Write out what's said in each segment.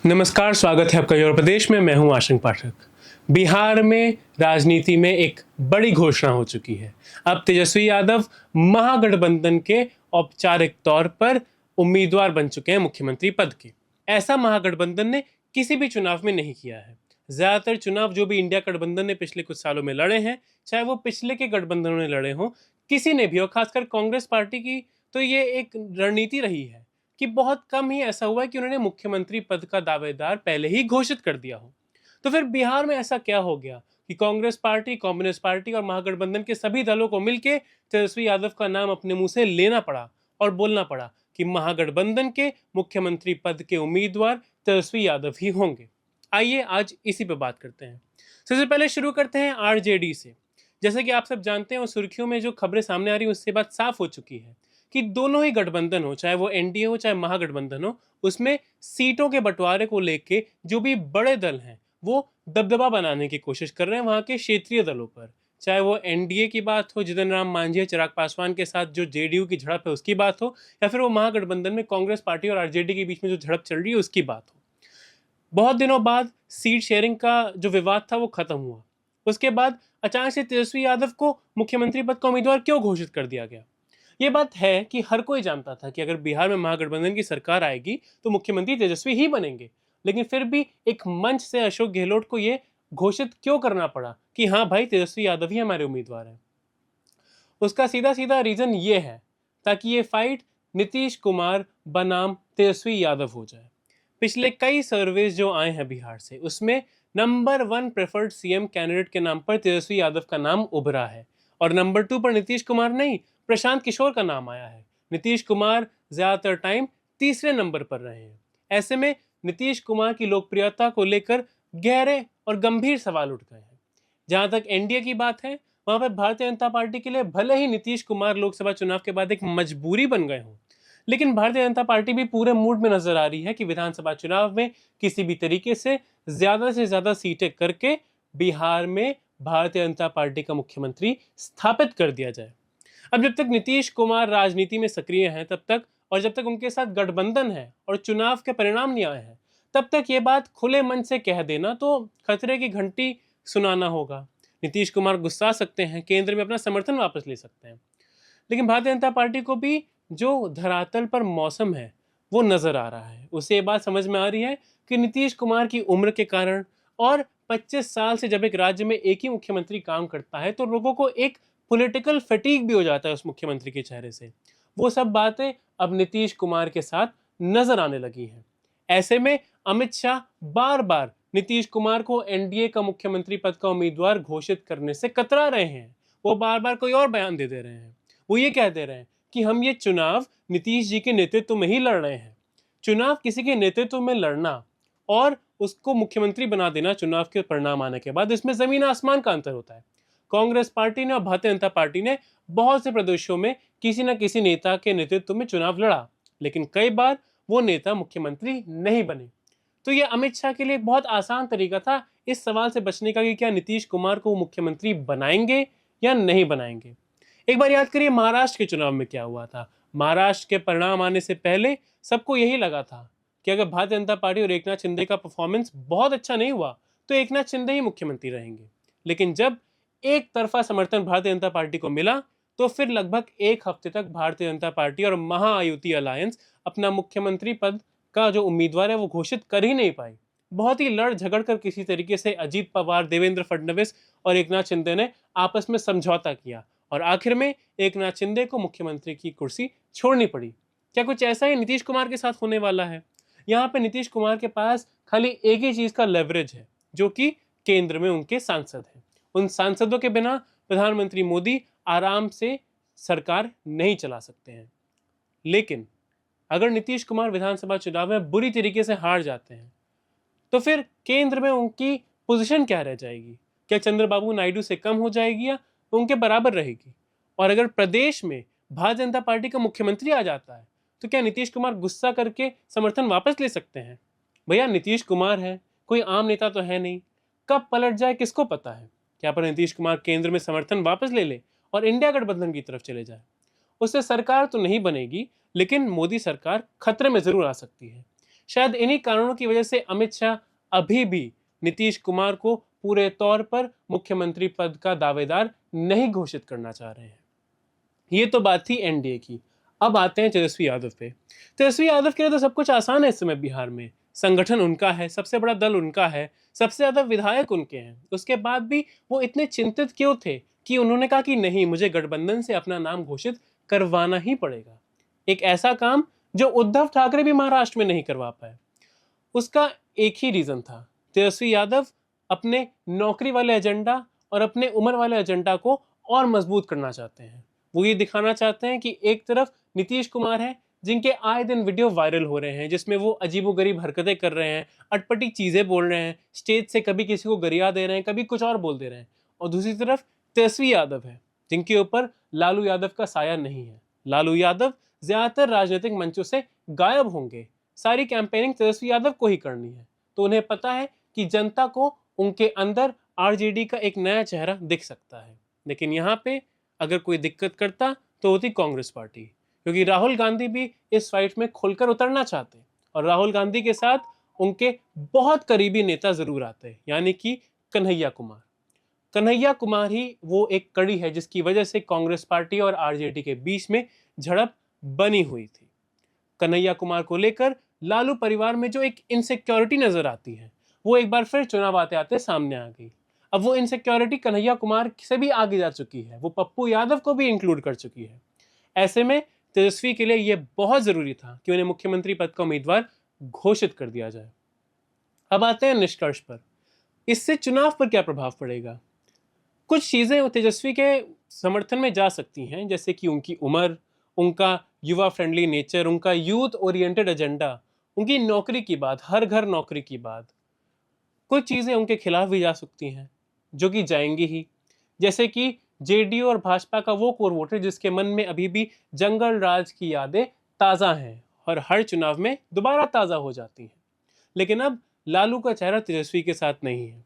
नमस्कार, स्वागत है आपका यूरो प्रदेश में। मैं हूं आशंक पाठक। बिहार में राजनीति में एक बड़ी घोषणा हो चुकी है। अब तेजस्वी यादव महागठबंधन के औपचारिक तौर पर उम्मीदवार बन चुके हैं मुख्यमंत्री पद के। ऐसा महागठबंधन ने किसी भी चुनाव में नहीं किया है। ज्यादातर चुनाव जो भी इंडिया गठबंधन ने पिछले कुछ सालों में लड़े हैं, चाहे वो पिछले के गठबंधनों ने लड़े हों, किसी ने भी, और खासकर कांग्रेस पार्टी की तो ये एक रणनीति रही है कि बहुत कम ही ऐसा हुआ है कि उन्होंने मुख्यमंत्री पद का दावेदार पहले ही घोषित कर दिया हो। तो फिर बिहार में ऐसा क्या हो गया कि कांग्रेस पार्टी, कम्युनिस्ट पार्टी और महागठबंधन के सभी दलों को मिलकर तेजस्वी यादव का नाम अपने मुंह से लेना पड़ा और बोलना पड़ा कि महागठबंधन के मुख्यमंत्री पद के उम्मीदवार तेजस्वी यादव ही होंगे। आइए आज इसी पे बात करते हैं। सबसे पहले शुरू करते हैं आरजेडी से। जैसे कि आप सब जानते हैं, सुर्खियों में जो खबरें सामने आ रही हैं उससे बात साफ हो चुकी है कि दोनों ही गठबंधन हो, चाहे वो एनडीए हो चाहे महागठबंधन हो, उसमें सीटों के बंटवारे को लेके जो भी बड़े दल हैं वो दबदबा बनाने की कोशिश कर रहे हैं वहां के क्षेत्रीय दलों पर। चाहे वो एनडीए की बात हो, जितन राम मांझी, चिराग पासवान के साथ जो जेडीयू की झड़प है उसकी बात हो, या फिर वो महागठबंधन में कांग्रेस पार्टी और आरजेडी के बीच में जो झड़प चल रही है उसकी बात हो। बहुत दिनों बाद सीट शेयरिंग का जो विवाद था वो खत्म हुआ। उसके बाद अचानक से तेजस्वी यादव को मुख्यमंत्री पद का उम्मीदवार क्यों घोषित कर दिया गया? ये बात है कि हर कोई जानता था कि अगर बिहार में महागठबंधन की सरकार आएगी तो मुख्यमंत्री तेजस्वी ही बनेंगे। लेकिन फिर भी एक मंच से अशोक गहलोत को ये घोषित क्यों करना पड़ा कि हाँ भाई, तेजस्वी यादव ही हमारे उम्मीदवार हैं? उसका सीधा सीधा रीजन ये है ताकि ये फाइट नीतीश कुमार बनाम तेजस्वी यादव हो जाए। पिछले कई सर्वेज जो आए हैं बिहार से, उसमें नंबर 1 प्रेफर्ड सीएम कैंडिडेट के नाम पर तेजस्वी यादव का नाम उभरा है और नंबर 2 पर नीतीश कुमार नहीं, प्रशांत किशोर का नाम आया है। नीतीश कुमार ज्यादातर टाइम तीसरे नंबर पर रहे हैं। ऐसे में नीतीश कुमार की लोकप्रियता को लेकर गहरे और गंभीर सवाल उठ गए हैं। जहां तक एनडीए की बात है, वहां पर भारतीय जनता पार्टी के लिए भले ही नीतीश कुमार लोकसभा चुनाव के बाद एक मजबूरी बन गए हों, लेकिन भारतीय जनता पार्टी भी पूरे मूड में नजर आ रही है कि विधानसभा चुनाव में किसी भी तरीके से ज्यादा सीटें करके बिहार में भारतीय जनता पार्टी का मुख्यमंत्री स्थापित कर दिया जाए। अब जब तक नीतीश कुमार राजनीति में सक्रिय हैं तब तक, और जब तक उनके साथ गठबंधन है और चुनाव के परिणाम नहीं आए हैं, तब तक ये बात खुले मन से कह देना तो खतरे की घंटी सुनाना होगा। नीतीश कुमार गुस्सा सकते हैं, केंद्र में अपना समर्थन वापस ले सकते हैं, लेकिन भारतीय जनता पार्टी को भी जो धरातल पर मौसम है वो नजर आ रहा है। उसे ये बात समझ में आ रही है कि नीतीश कुमार की उम्र के कारण और 25 साल से जब एक राज्य में एक ही मुख्यमंत्री काम करता है तो लोगों को एक पॉलिटिकल फटीग भी हो जाता है उस मुख्यमंत्री के चेहरे से। वो सब बातें अब नीतीश कुमार के साथ नजर आने लगी हैं। ऐसे में अमित शाह बार बार नीतीश कुमार को एनडीए का मुख्यमंत्री पद का उम्मीदवार घोषित करने से कतरा रहे हैं। वो बार बार कोई और बयान दे रहे हैं। वो ये कह दे रहे हैं कि हम ये चुनाव नीतीश जी के नेतृत्व में ही लड़ रहे हैं। चुनाव किसी के नेतृत्व में लड़ना और उसको मुख्यमंत्री बना देना चुनाव के परिणाम आने के बाद, इसमें जमीन आसमान का अंतर होता है। कांग्रेस पार्टी ने और भारतीय जनता पार्टी ने बहुत से प्रदेशों में किसी न किसी नेता के नेतृत्व में चुनाव लड़ा, लेकिन कई बार वो नेता मुख्यमंत्री नहीं बने। तो ये अमित शाह के लिए एक बहुत आसान तरीका था इस सवाल से बचने का कि क्या नीतीश कुमार को मुख्यमंत्री बनाएंगे या नहीं बनाएंगे। एक बार याद करिए महाराष्ट्र के चुनाव में क्या हुआ था। महाराष्ट्र के परिणाम आने से पहले सबको यही लगा था कि अगर भारतीय जनता पार्टी और एकनाथ शिंदे का परफॉर्मेंस बहुत अच्छा नहीं हुआ तो एकनाथ शिंदे ही मुख्यमंत्री रहेंगे। लेकिन जब एक तरफा समर्थन भारतीय जनता पार्टी को मिला तो फिर लगभग एक हफ्ते तक भारतीय जनता पार्टी और महायुति अलायंस अपना मुख्यमंत्री पद का जो उम्मीदवार है वो घोषित कर ही नहीं पाई। बहुत ही लड़ झगड़ कर किसी तरीके से अजीत पवार, देवेंद्र फडणवीस और एकनाथ शिंदे ने आपस में समझौता किया और आखिर में एकनाथ शिंदे को मुख्यमंत्री की कुर्सी छोड़नी पड़ी। क्या कुछ ऐसा ही नीतीश कुमार के साथ होने वाला है? यहाँ पे नीतीश कुमार के पास खाली एक ही चीज का लेवरेज है, जो कि केंद्र में उनके सांसद हैं। उन सांसदों के बिना प्रधानमंत्री मोदी आराम से सरकार नहीं चला सकते हैं। लेकिन अगर नीतीश कुमार विधानसभा चुनाव में बुरी तरीके से हार जाते हैं तो फिर केंद्र में उनकी पोजीशन क्या रह जाएगी? क्या चंद्रबाबू नायडू से कम हो जाएगी या उनके बराबर रहेगी? और अगर प्रदेश में भारतीय जनता पार्टी का मुख्यमंत्री आ जाता है तो क्या नीतीश कुमार गुस्सा करके समर्थन वापस ले सकते हैं? भैया, नीतीश कुमार है, कोई आम नेता तो है नहीं। कब पलट जाए किसको पता है? क्या पर नीतीश कुमार केंद्र में समर्थन वापस ले ले और इंडिया गठबंधन की तरफ चले जाए? उससे सरकार तो नहीं बनेगी, लेकिन मोदी सरकार खतरे में जरूर आ सकती है। शायद इन्हीं कारणों की वजह से अमित शाह अभी भी नीतीश कुमार को पूरे तौर पर मुख्यमंत्री पद का दावेदार नहीं घोषित करना चाह रहे हैं। ये तो बात थी एनडीए की। अब आते हैं तेजस्वी यादव पे। तेजस्वी यादव के लिए तो सब कुछ आसान है इस समय बिहार में। संगठन उनका है, सबसे बड़ा दल उनका है, सबसे ज्यादा विधायक उनके हैं। उसके बाद भी वो इतने चिंतित क्यों थे कि उन्होंने कहा कि नहीं, मुझे गठबंधन से अपना नाम घोषित करवाना ही पड़ेगा। एक ऐसा काम जो उद्धव ठाकरे भी महाराष्ट्र में नहीं करवा पाए। उसका एक ही रीजन था, तेजस्वी यादव अपने नौकरी वाले एजेंडा और अपने उम्र वाले एजेंडा को और मजबूत करना चाहते हैं। वो ये दिखाना चाहते हैं कि एक तरफ नीतीश कुमार है जिनके आए दिन वीडियो वायरल हो रहे हैं जिसमें वो अजीबोगरीब हरकतें कर रहे हैं, अटपटी चीजें बोल रहे हैं, स्टेज से कभी किसी को गरिया दे रहे हैं, कभी कुछ और बोल दे रहे हैं। और दूसरी तरफ तेजस्वी यादव है जिनके ऊपर लालू यादव का साया नहीं है। लालू यादव ज्यादातर राजनीतिक मंचों से गायब होंगे, सारी कैंपेनिंग तेजस्वी यादव को ही करनी है। तो उन्हें पता है कि जनता को उनके अंदर आरजेडी का एक नया चेहरा दिख सकता है। लेकिन यहाँ पे अगर कोई दिक्कत करता तो होती कांग्रेस पार्टी, क्योंकि राहुल गांधी भी इस फाइट में खुलकर उतरना चाहते और राहुल गांधी के साथ उनके बहुत करीबी नेता जरूर आते हैं, यानी कि कन्हैया कुमार। कन्हैया कुमार ही वो एक कड़ी है जिसकी वजह से कांग्रेस पार्टी और आरजेडी के बीच में झड़प बनी हुई थी। कन्हैया कुमार को लेकर लालू परिवार में जो एक इनसिक्योरिटी नजर आती है वो एक बार फिर चुनाव आते आते सामने आ गई। अब वो इनसिक्योरिटी कन्हैया कुमार से भी आगे जा चुकी है, वो पप्पू यादव को भी इंक्लूड कर चुकी है। ऐसे में तेजस्वी के लिए यह बहुत जरूरी था कि उन्हें मुख्यमंत्री पद का उम्मीदवार घोषित कर दिया जाए। अब आते हैं निष्कर्ष पर। इससे चुनाव पर क्या प्रभाव पड़ेगा? कुछ चीजें तेजस्वी के समर्थन में जा सकती हैं, जैसे कि उनकी उम्र, उनका युवा फ्रेंडली नेचर, उनका यूथ ओरिएंटेड एजेंडा, उनकी नौकरी की बात, हर घर नौकरी की बात। कुछ चीजें उनके खिलाफ भी जा सकती हैं जो कि जाएंगी ही, जैसे कि जेडीयू और भाजपा का वो कोर वोटर जिसके मन में अभी भी जंगल राज की यादें ताजा हैं और हर चुनाव में दोबारा ताजा हो जाती हैं। लेकिन अब लालू का चेहरा तेजस्वी के साथ नहीं है।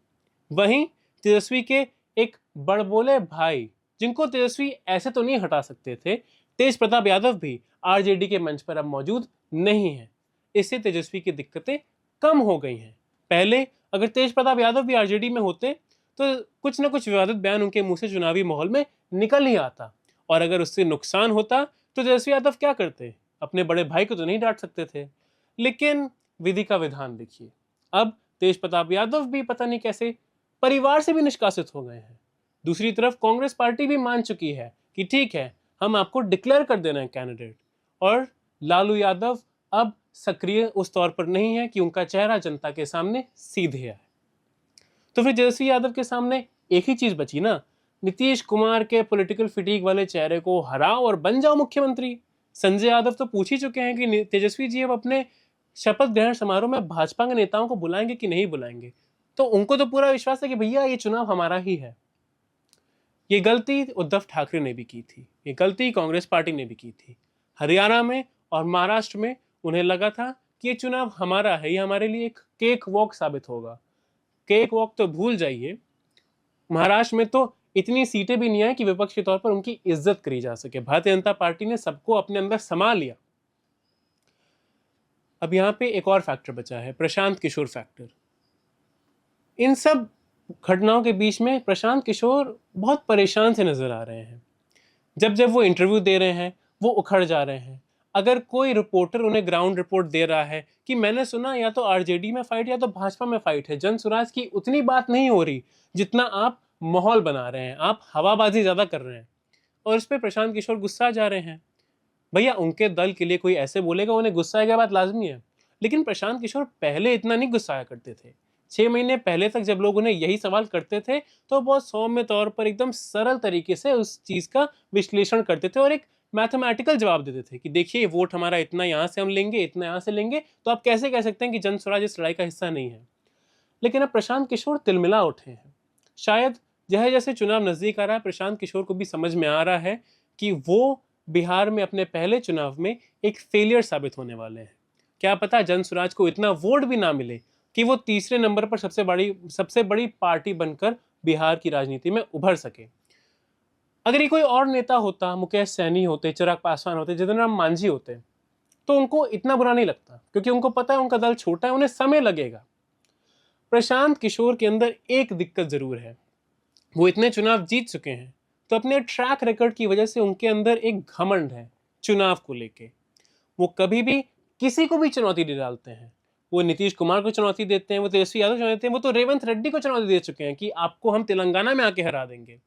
वहीं तेजस्वी के एक बड़बोले भाई जिनको तेजस्वी ऐसे तो नहीं हटा सकते थे, तेज प्रताप यादव भी आरजेडी के मंच पर अब मौजूद नहीं है। इससे तेजस्वी की दिक्कतें कम हो गई हैं। पहले अगर तेज प्रताप यादव भी आरजेडी में होते तो कुछ ना कुछ विवादित बयान उनके मुंह से चुनावी माहौल में निकल ही आता, और अगर उससे नुकसान होता तो तेजस्वी यादव क्या करते? अपने बड़े भाई को तो नहीं डांट सकते थे। लेकिन विधि का विधान देखिए, अब तेज प्रताप यादव भी पता नहीं कैसे परिवार से भी निष्कासित हो गए हैं। दूसरी तरफ कांग्रेस पार्टी भी मान चुकी है कि ठीक है, हम आपको डिक्लेयर कर देना है कैंडिडेट, और लालू यादव अब सक्रिय उस तौर पर नहीं है कि उनका चेहरा जनता के सामने सीधे आए। तो फिर तेजस्वी यादव के सामने एक ही चीज बची ना, नीतीश कुमार के पॉलिटिकल फिटीक वाले चेहरे को हराओ और बन जाओ मुख्यमंत्री। संजय यादव तो पूछ ही चुके हैं कि तेजस्वी जी अब अपने शपथ ग्रहण समारोह में भाजपा के नेताओं को बुलाएंगे कि नहीं बुलाएंगे। तो उनको तो पूरा विश्वास है कि भैया ये चुनाव हमारा ही है। ये गलती उद्धव ठाकरे ने भी की थी, ये गलती कांग्रेस पार्टी ने भी की थी। हरियाणा में और महाराष्ट्र में उन्हें लगा था कि ये चुनाव हमारा है, ये हमारे लिए एक केक वॉक साबित होगा। केक वॉक तो भूल जाइए, महाराष्ट्र में तो इतनी सीटें भी नहीं आई कि विपक्ष के तौर पर उनकी इज्जत करी जा सके। भारतीय जनता पार्टी ने सबको अपने अंदर समा लिया। अब यहां पे एक और फैक्टर बचा है, प्रशांत किशोर फैक्टर। इन सब घटनाओं के बीच में प्रशांत किशोर बहुत परेशान से नजर आ रहे हैं। जब जब वो इंटरव्यू दे रहे हैं वो उखड़ जा रहे हैं। अगर कोई रिपोर्टर उन्हें ग्राउंड रिपोर्ट दे रहा है कि मैंने सुना या तो आरजेडी में फाइट या तो भाजपा में फाइट है, जन सुराज की उतनी बात नहीं हो रही जितना आप माहौल बना रहे हैं, आप हवाबाजी ज्यादा कर रहे हैं, और इस पर प्रशांत किशोर गुस्सा जा रहे हैं। भैया उनके दल के लिए कोई ऐसे बोलेगा, उन्हें गुस्सा आएगा, बात लाजमी है। लेकिन प्रशांत किशोर पहले इतना नहीं गुस्साया करते थे। 6 महीने पहले तक जब लोग उन्हें यही सवाल करते थे तो बहुत सौम्य तौर पर एकदम सरल तरीके से उस चीज का विश्लेषण करते थे और एक मैथमेटिकल जवाब देते थे कि देखिए वोट हमारा इतना यहाँ से हम लेंगे, इतना यहाँ से लेंगे, तो आप कैसे कह सकते हैं कि जन स्वराज इस लड़ाई का हिस्सा नहीं है। लेकिन अब प्रशांत किशोर तिलमिला उठे हैं। शायद जैसे जैसे चुनाव नजदीक आ रहा है प्रशांत किशोर को भी समझ में आ रहा है कि वो बिहार में अपने पहले चुनाव में एक फेलियर साबित होने वाले हैं। क्या पता जन स्वराज को इतना वोट भी ना मिले कि वो तीसरे नंबर पर सबसे बड़ी पार्टी बनकर बिहार की राजनीति में उभर सके। अगर ये कोई और नेता होता, मुकेश सैनी होते, चिराग पासवान होते, जितन राम मांझी होते, तो उनको इतना बुरा नहीं लगता, क्योंकि उनको पता है उनका दल छोटा है, उन्हें समय लगेगा। प्रशांत किशोर के अंदर एक दिक्कत जरूर है, वो इतने चुनाव जीत चुके हैं, तो अपने ट्रैक रिकॉर्ड की वजह से उनके अंदर एक घमंड है चुनाव को लेके। वो कभी भी किसी को भी चुनौती दे डालते हैं। वो नीतीश कुमार को चुनौती देते हैं, वो तेजस्वी यादव को चुनौती देते हैं, वो तो रेवंत रेड्डी को चुनौती दे चुके हैं कि आपको हम तेलंगाना में आके हरा देंगे।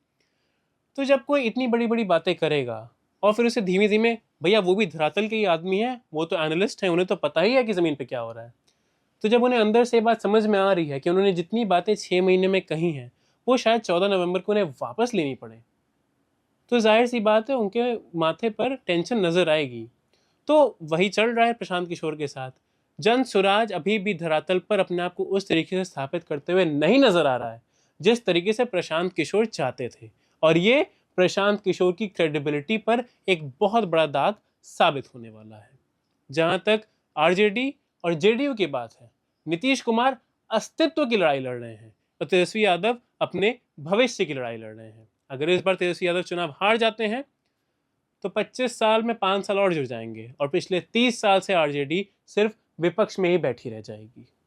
तो जब कोई इतनी बड़ी बड़ी बातें करेगा और फिर उसे धीमे धीमे, भैया वो भी धरातल के ही आदमी है, वो तो एनालिस्ट है, उन्हें तो पता ही है कि जमीन पे क्या हो रहा है। तो जब उन्हें अंदर से बात समझ में आ रही है कि उन्होंने जितनी बातें 6 महीने में कही हैं वो शायद 14 नवंबर को उन्हें वापस लेनी पड़े, तो जाहिर सी बात है उनके माथे पर टेंशन नजर आएगी। तो वही चल रहा है प्रशांत किशोर के साथ। जन स्वराज अभी भी धरातल पर अपने आप को उस तरीके से स्थापित करते हुए नहीं नजर आ रहा है जिस तरीके से प्रशांत किशोर चाहते थे, और ये प्रशांत किशोर की क्रेडिबिलिटी पर एक बहुत बड़ा दाग साबित होने वाला है। जहां तक आरजेडी और जेडीयू की बात है, नीतीश कुमार अस्तित्व की लड़ाई लड़ रहे हैं और तेजस्वी यादव अपने भविष्य की लड़ाई लड़ रहे हैं। अगर इस बार तेजस्वी यादव चुनाव हार जाते हैं तो 25 साल में 5 साल और जुड़ जाएंगे और पिछले 30 साल से आरजेडी सिर्फ विपक्ष में ही बैठी रह जाएगी।